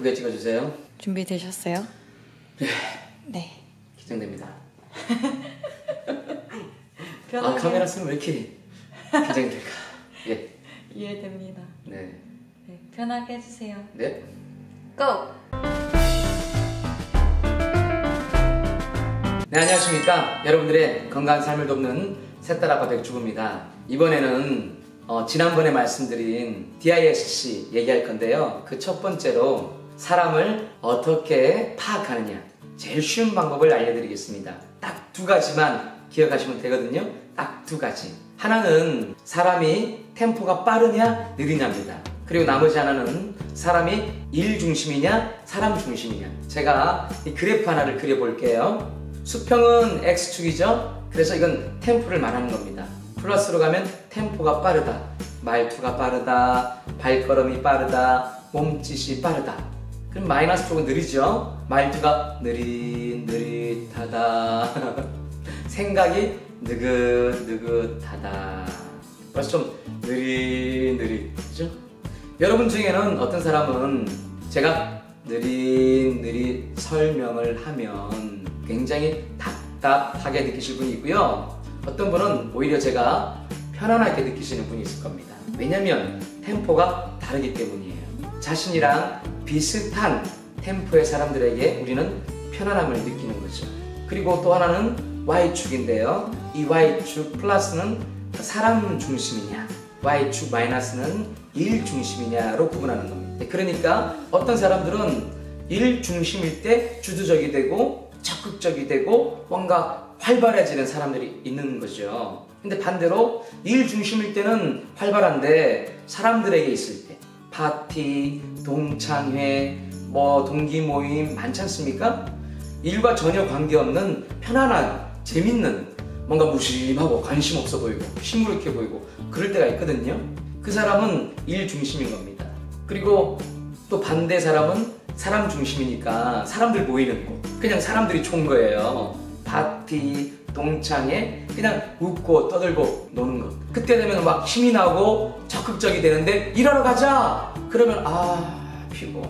무게 찍어주세요. 준비되셨어요? 네. 네. 긴장됩니다. 편하게... 카메라 쓰면 왜 이렇게 긴장이 될까? 예. 이해됩니다. 네. 네. 편하게 해주세요. 네. 고! 네, 안녕하십니까. 여러분들의 건강한 삶을 돕는 새딸 아빠 백주부입니다. 이번에는 지난번에 말씀드린 DISC 얘기할 건데요. 그 첫 번째로 사람을 어떻게 파악하느냐, 제일 쉬운 방법을 알려드리겠습니다. 딱 두 가지만 기억하시면 되거든요. 딱 두 가지. 하나는 사람이 템포가 빠르냐 느리냐입니다. 그리고 나머지 하나는 사람이 일 중심이냐 사람 중심이냐. 제가 이 그래프 하나를 그려볼게요. 수평은 X축이죠. 그래서 이건 템포를 말하는 겁니다. 플러스로 가면 템포가 빠르다, 말투가 빠르다, 발걸음이 빠르다, 몸짓이 빠르다. 그럼 마이너스 쪽은 느리죠. 말투가 느릿하다 생각이 느긋하다. 벌써 좀 느릿, 그죠? 여러분 중에는 어떤 사람은 제가 느릿 설명을 하면 굉장히 답답하게 느끼실 분이 있고요. 어떤 분은 오히려 제가 편안하게 느끼시는 분이 있을 겁니다. 왜냐면 템포가 다르기 때문이에요. 자신이랑 비슷한 템포의 사람들에게 우리는 편안함을 느끼는 거죠. 그리고 또 하나는 Y축인데요. 이 Y축 플러스는 사람 중심이냐, Y축 마이너스는 일 중심이냐로 구분하는 겁니다. 그러니까 어떤 사람들은 일 중심일 때 주도적이 되고 적극적이 되고 뭔가 활발해지는 사람들이 있는 거죠. 근데 반대로 일 중심일 때는 활발한데 사람들에게 있을 때 파티, 동창회, 동기 모임 많지 않습니까? 일과 전혀 관계없는 편안한, 재밌는, 뭔가 무심하고 관심 없어 보이고 시무룩해 보이고 그럴 때가 있거든요. 그 사람은 일 중심인 겁니다. 그리고 또 반대 사람은 사람 중심이니까 사람들 모이는 곳, 그냥 사람들이 좋은 거예요. 파티, 동창회, 그냥 웃고 떠들고 노는 것. 그때 되면 막 힘이 나고 적극적이 되는데 일하러 가자! 그러면 피곤,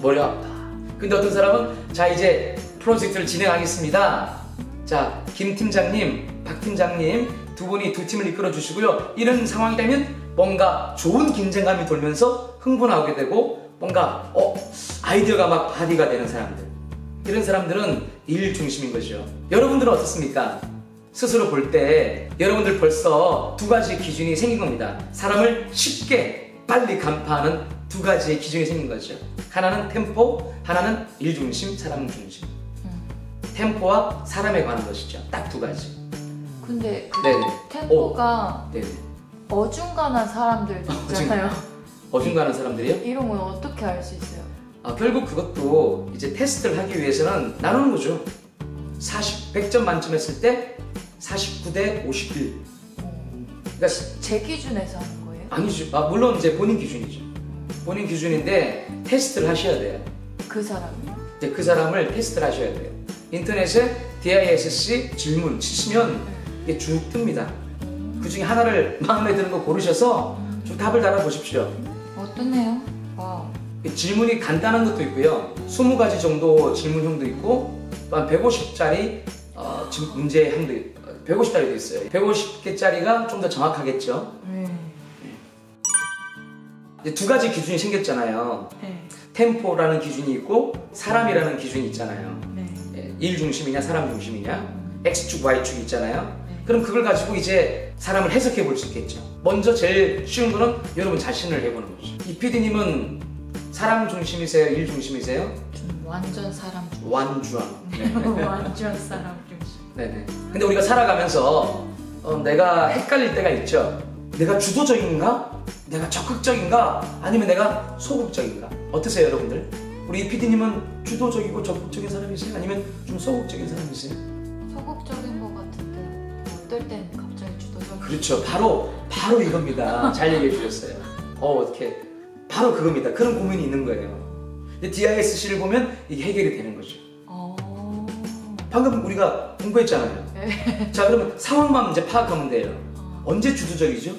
머리 아프다. 근데 어떤 사람은 자 이제 프로젝트를 진행하겠습니다. 자, 김 팀장님, 박 팀장님 두 분이 두 팀을 이끌어 주시고요. 이런 상황이 되면 뭔가 좋은 긴장감이 돌면서 흥분하게 되고 뭔가 아이디어가 막 발휘가 되는 사람들. 이런 사람들은 일 중심인 거죠. 여러분들은 어떻습니까? 스스로 볼 때 여러분들 벌써 두 가지 기준이 생긴 겁니다. 사람을 쉽게 빨리 간파하는 두 가지의 기준이 생긴 거죠. 하나는 템포, 하나는 일 중심, 사람 중심. 템포와 사람에 관한 것이죠. 딱 두 가지. 근데 그 네네. 템포가 네네. 어중간한 사람들도 있잖아요. 어중간한 사람들이요? 이런 건 어떻게 알 수 있어요? 결국 그것도 이제 테스트를 하기 위해서는 나누는 거죠. 100점 만점 했을 때 49대 51. 그러니까 제 기준에서 하는 거예요? 아니죠. 물론 이제 본인 기준이죠. 본인 기준인데 테스트를 하셔야 돼요. 그 사람이요? 이제 그 사람을 테스트를 하셔야 돼요. 인터넷에 DISC 질문 치시면 이게 쭉 뜹니다. 그 중에 하나를 마음에 드는 거 고르셔서 좀 답을 달아보십시오. 어떠네요? 와우. 질문이 간단한 것도 있고요. 20가지 정도 질문형도 있고 또 한 150짜리 문제형도 150짜리도 있어요. 150개짜리가 좀 더 정확하겠죠. 이제 두 가지 기준이 생겼잖아요. 네. 템포라는 기준이 있고 사람이라는 기준이 있잖아요. 네. 일 중심이냐 사람 중심이냐, X축, Y축이 있잖아요. 그럼 그걸 가지고 이제 사람을 해석해 볼 수 있겠죠. 먼저 제일 쉬운 거는 여러분 자신을 해보는 거죠. 이 PD님은 사람 중심이세요? 일 중심이세요? 좀 완전 사람 중심. 완주한. 네. 완전 사람 중심. 네네. 근데 우리가 살아가면서 내가 헷갈릴 때가 있죠. 내가 주도적인가? 내가 적극적인가? 아니면 내가 소극적인가? 어떠세요, 여러분들? 우리 이 PD님은 주도적이고 적극적인 사람이세요? 아니면 좀 소극적인 사람이세요? 소극적인 것 같은데 어떨 땐 갑자기 주도적. 그렇죠. 바로 이겁니다. 잘 얘기해 주셨어요. 어떻게 바로 그겁니다. 그런 고민이 있는 거예요. 근데 DISC를 보면 이게 해결이 되는 거죠. 방금 우리가 공부했잖아요. 네. 자, 그러면 상황만 이제 파악하면 돼요. 언제 주도적이죠?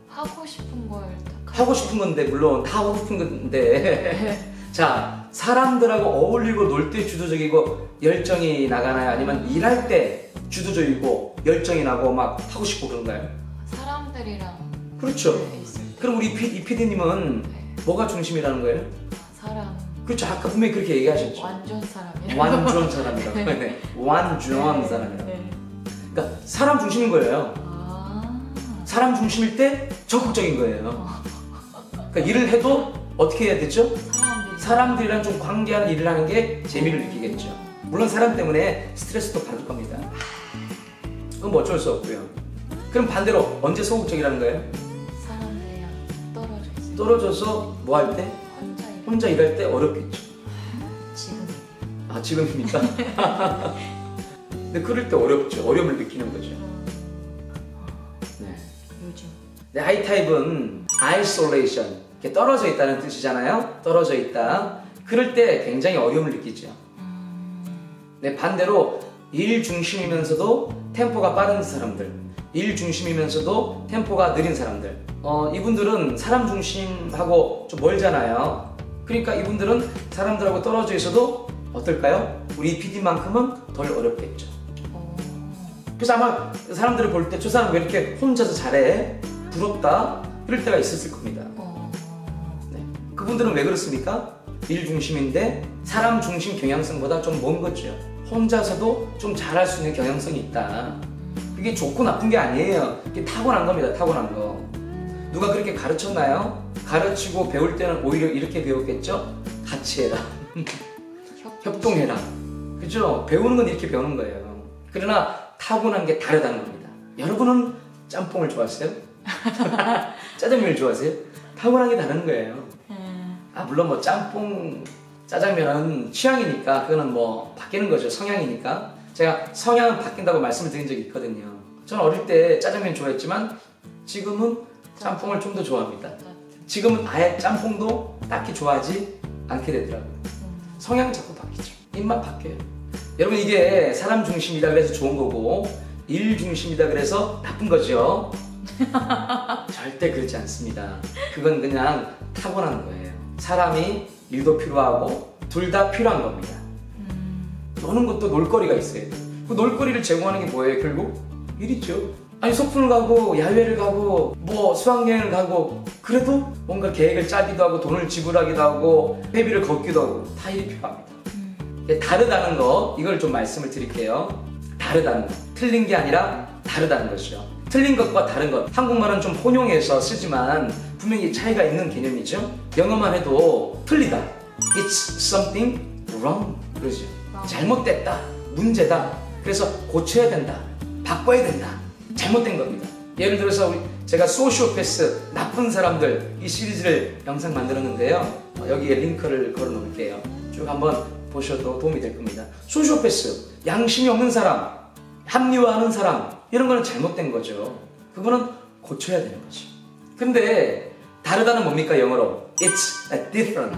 하고 싶은 걸 딱 하고 싶은 건데, 물론 다 하고 싶은 건데. 자, 사람들하고 어울리고 놀 때 주도적이고 열정이 나가나요? 아니면 일할 때 주도적이고 열정이 나고 막 하고 싶고 그런가요? 사람들이랑 그렇죠. 네, 있을 때. 그럼 우리 이 PD님은 네. 뭐가 중심이라는 거예요? 사람 그렇죠. 아까 분명히 그렇게 얘기하셨죠. 완전 사람이랑 완전 사람이라고. 네. 네. 완전 네. 사람이라고. 네. 그러니까 사람 중심인 거예요. 아. 사람 중심일 때 적극적인 거예요. 그러니까 일을 해도 어떻게 해야 되죠? 사람들이랑 좀 관계하는 일을 하는 게 재미를 느끼겠죠. 물론 사람 때문에 스트레스도 받을 겁니다. 그건 뭐 어쩔 수 없고요. 그럼 반대로 언제 소극적이라는 거예요? 사람들이랑 떨어져 있어요. 떨어져서 뭐 할 때? 혼자 일할 때 어렵겠죠. 지금 아, 지금입니까? 근데 그럴 때 어렵죠. 어려움을 느끼는 거죠. 네. 요즘 네, I타입은 isolation, 이렇게 떨어져 있다는 뜻이잖아요. 떨어져 있다. 그럴 때 굉장히 어려움을 느끼죠. 네, 반대로 일 중심이면서도 템포가 빠른 사람들, 일 중심이면서도 템포가 느린 사람들, 이분들은 사람 중심하고 좀 멀잖아요. 그러니까 이분들은 사람들하고 떨어져 있어도 어떨까요? 우리 PD만큼은 덜 어렵겠죠. 그래서 아마 사람들을 볼 때 저 사람 왜 이렇게 혼자서 잘해? 부럽다? 이럴 때가 있었을 겁니다. 네. 그분들은 왜 그렇습니까? 일 중심인데 사람 중심 경향성보다 좀 먼 거죠. 혼자서도 좀 잘할 수 있는 경향성이 있다. 그게 좋고 나쁜 게 아니에요. 그게 타고난 겁니다. 타고난 거. 누가 그렇게 가르쳤나요? 가르치고 배울 때는 오히려 이렇게 배웠겠죠? 같이 해라. 협동해라. 그죠? 배우는 건 이렇게 배우는 거예요. 그러나 타고난 게 다르다는 겁니다. 여러분은 짬뽕을 좋아하세요? 짜장면을 좋아하세요? 타고난 게 다른 거예요. 아, 물론 뭐 짬뽕, 짜장면은 취향이니까 그거는 뭐 바뀌는 거죠. 성향이니까. 제가 성향은 바뀐다고 말씀을 드린 적이 있거든요. 저는 어릴 때 짜장면 좋아했지만 지금은 짬뽕을 좀 더 좋아합니다. 지금은 아예 짬뽕도 딱히 좋아하지 않게 되더라고요. 성향 자꾸 바뀌죠. 입맛 바뀌어요. 여러분, 이게 사람 중심이다 그래서 좋은 거고 일 중심이다 그래서 나쁜 거죠. 절대 그렇지 않습니다. 그건 그냥 타고난 거예요. 사람이 일도 필요하고 둘 다 필요한 겁니다. 노는 것도 놀거리가 있어야 돼요. 그 놀거리를 제공하는 게 뭐예요? 결국 일이죠. 아니, 소풍을 가고 야외를 가고 뭐 수학여행을 가고 그래도 뭔가 계획을 짜기도 하고 돈을 지불하기도 하고 회비를 걷기도 하고 다 일이 필요합니다. 다르다는 거, 이걸 좀 말씀을 드릴게요. 다르다는 거, 틀린 게 아니라 다르다는 것이죠. 틀린 것과 다른 것, 한국말은 좀 혼용해서 쓰지만 분명히 차이가 있는 개념이죠. 영어만 해도 틀리다, it's something wrong, 그러죠. 잘못됐다, 문제다, 그래서 고쳐야 된다, 바꿔야 된다, 잘못된 겁니다. 예를 들어서 제가 소시오패스, 나쁜 사람들, 이 시리즈를 영상 만들었는데요. 여기에 링크를 걸어 놓을게요. 쭉 한번 보셔도 도움이 될 겁니다. 소시오패스, 양심이 없는 사람, 합리화하는 사람, 이런 거는 잘못된 거죠. 그거는 고쳐야 되는 거죠. 근데 다르다는 뭡니까? 영어로 It's a different.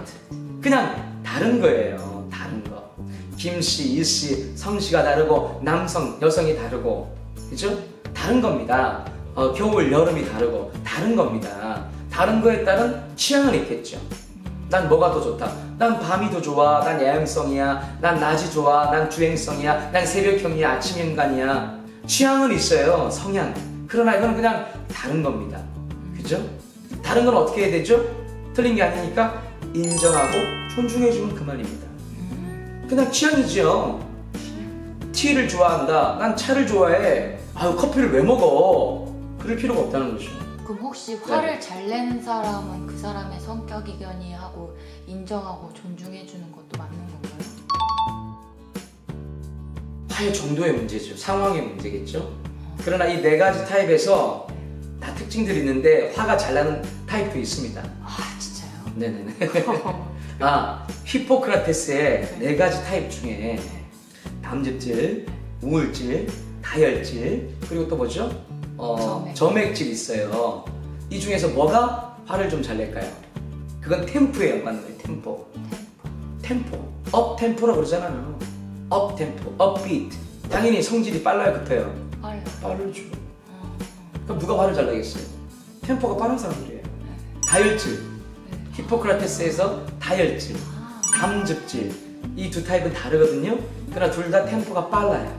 그냥 다른 거예요. 다른 거. 김씨, 이씨, 성씨가 다르고 남성, 여성이 다르고, 그죠? 다른 겁니다. 겨울, 여름이 다르고 다른 겁니다. 다른 거에 따른 취향은 있겠죠. 난 뭐가 더 좋다. 난 밤이 더 좋아. 난 야행성이야. 난 낮이 좋아. 난 주행성이야. 난 새벽형이야. 아침 인간이야. 취향은 있어요. 성향. 그러나 이건 그냥 다른 겁니다. 그죠? 다른 건 어떻게 해야 되죠? 틀린 게 아니니까 인정하고 존중해주면 그만입니다. 그냥 취향이죠. 티를 좋아한다. 난 차를 좋아해. 아유, 커피를 왜 먹어? 그럴 필요가 없다는 거죠. 그럼 혹시 화를 잘 내는 사람은 그 사람의 성격 이견이 하고 인정하고 존중해주는 것도 맞는 건가요? 화의 정도의 문제죠. 상황의 문제겠죠. 그러나 이 네 가지 타입에서 다 특징들이 있는데 화가 잘 나는 타입도 있습니다. 아, 진짜요? 네네네. 히포크라테스의 네 가지 타입 중에 담즙질, 우울질, 다혈질, 그리고 또 뭐죠? 점액질 있어요. 이 중에서 뭐가 화를 좀 잘 낼까요? 그건 템포예요. 맞는 거예요. 템포. 업 템포라고 그러잖아요. 업 템포, 업 비트. 당연히 성질이 빨라요, 급해요? 빠르죠. 그럼 누가 화를 잘 내겠어요? 템포가 빠른 사람들이에요. 다혈질, 히포크라테스에서 다혈질, 담즙질, 이 두 타입은 다르거든요. 그러나 둘 다 템포가 빨라요.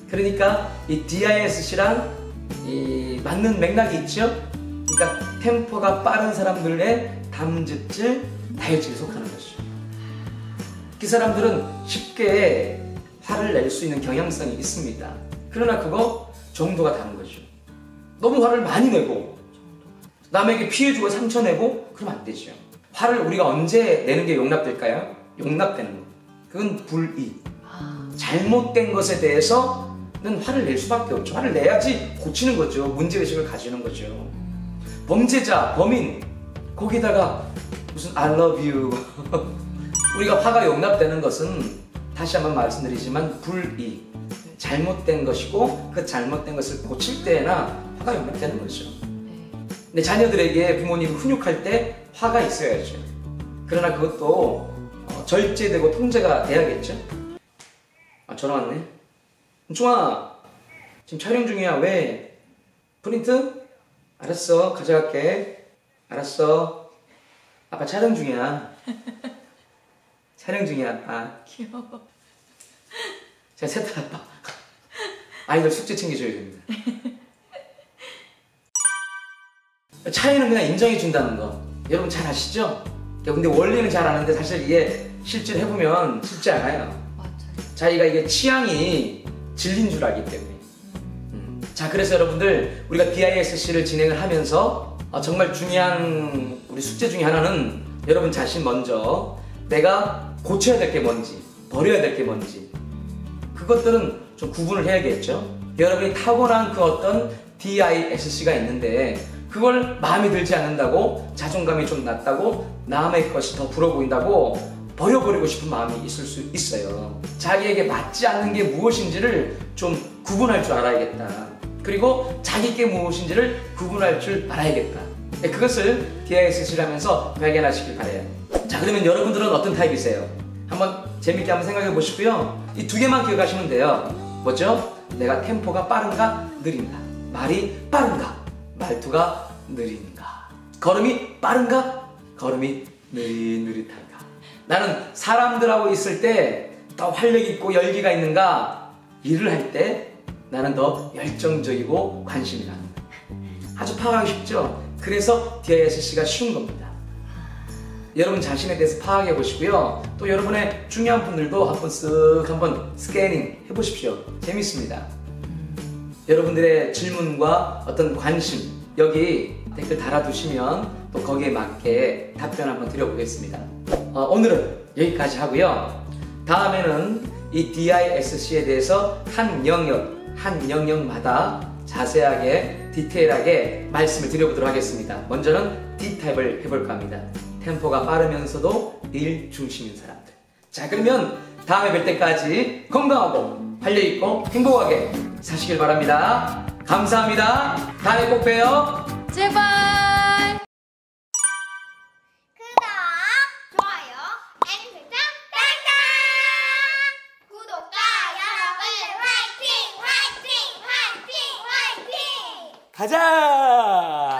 그러니까 이 DISC랑 이 맞는 맥락이 있죠. 그러니까 템포가 빠른 사람들의 담즙질, 다혈질에 속하는 거죠. 그 사람들은 쉽게 화를 낼 수 있는 경향성이 있습니다. 그러나 그거 정도가 다른 거죠. 너무 화를 많이 내고 남에게 피해주고 상처 내고 그러면 안 되죠. 화를 우리가 언제 내는 게 용납될까요? 용납되는 거. 그건 불이익. 잘못된 것에 대해서는 화를 낼 수밖에 없죠. 화를 내야지 고치는 거죠. 문제의식을 가지는 거죠. 범죄자, 범인, 거기다가 무슨 I love you. 우리가 화가 용납되는 것은 다시 한번 말씀드리지만 불이익. 잘못된 것이고 그 잘못된 것을 고칠 때나 화가 용납되는 거죠. 근데 자녀들에게 부모님이 훈육할 때 화가 있어야죠. 그러나 그것도 절제되고 통제가 돼야겠죠. 전화 왔네. 은총아, 지금 촬영 중이야. 왜? 프린트? 알았어, 가져갈게. 알았어. 아빠 촬영 중이야. 촬영 중이야, 아빠. 귀여워. 제가 세탁 아빠. 아이들 숙제 챙겨줘야 됩니다. 차이는 그냥 인정해 준다는 거. 여러분 잘 아시죠? 근데 원리는 잘 아는데 사실 이게 실제로 해보면 쉽지 않아요. 맞아요. 자기가 이게 취향이 질린 줄 알기 때문에. 자, 그래서 여러분들 우리가 DISC를 진행을 하면서 정말 중요한 우리 숙제 중에 하나는 여러분 자신 먼저 내가 고쳐야 될 게 뭔지, 버려야 될 게 뭔지 그것들은 좀 구분을 해야겠죠. 여러분이 타고난 그 어떤 DISC가 있는데 그걸 마음에 들지 않는다고 자존감이 좀 낮다고 남의 것이 더 부러워 보인다고 버려버리고 싶은 마음이 있을 수 있어요. 자기에게 맞지 않는 게 무엇인지를 좀 구분할 줄 알아야겠다. 그리고 자기께 무엇인지를 구분할 줄 알아야겠다. 그것을 DISC를 하면서 발견하시길 바래요. 자, 그러면 여러분들은 어떤 타입이세요? 한번 재밌게 한번 생각해 보시고요. 이 두 개만 기억하시면 돼요. 뭐죠? 내가 템포가 빠른가 느린가, 말이 빠른가 말투가 느린가, 걸음이 빠른가 걸음이 느릿한가. 나는 사람들하고 있을 때 더 활력 있고 열기가 있는가, 일을 할 때 나는 더 열정적이고 관심이 가는가. 아주 파악하기 쉽죠? 그래서 DISC가 쉬운 겁니다. 여러분 자신에 대해서 파악해 보시고요. 또 여러분의 중요한 분들도 한번 스캐닝 해보십시오. 재밌습니다. 여러분들의 질문과 어떤 관심 여기 댓글 달아두시면 또 거기에 맞게 답변 한번 드려보겠습니다. 오늘은 여기까지 하고요. 다음에는 이 DISC에 대해서 한 영역마다 자세하게 디테일하게 말씀을 드려보도록 하겠습니다. 먼저는 D타입을 해볼까 합니다. 템포가 빠르면서도 일 중심인 사람들. 자, 그러면 다음에 뵐 때까지 건강하고 활력있고 행복하게 사시길 바랍니다. 감사합니다. 다음에 꼭 봬요. 제발! 구독, 좋아요, 알림 설정, 땡땡! 구독자 여러분 화이팅! 화이팅! 화이팅! 화이팅! 가자!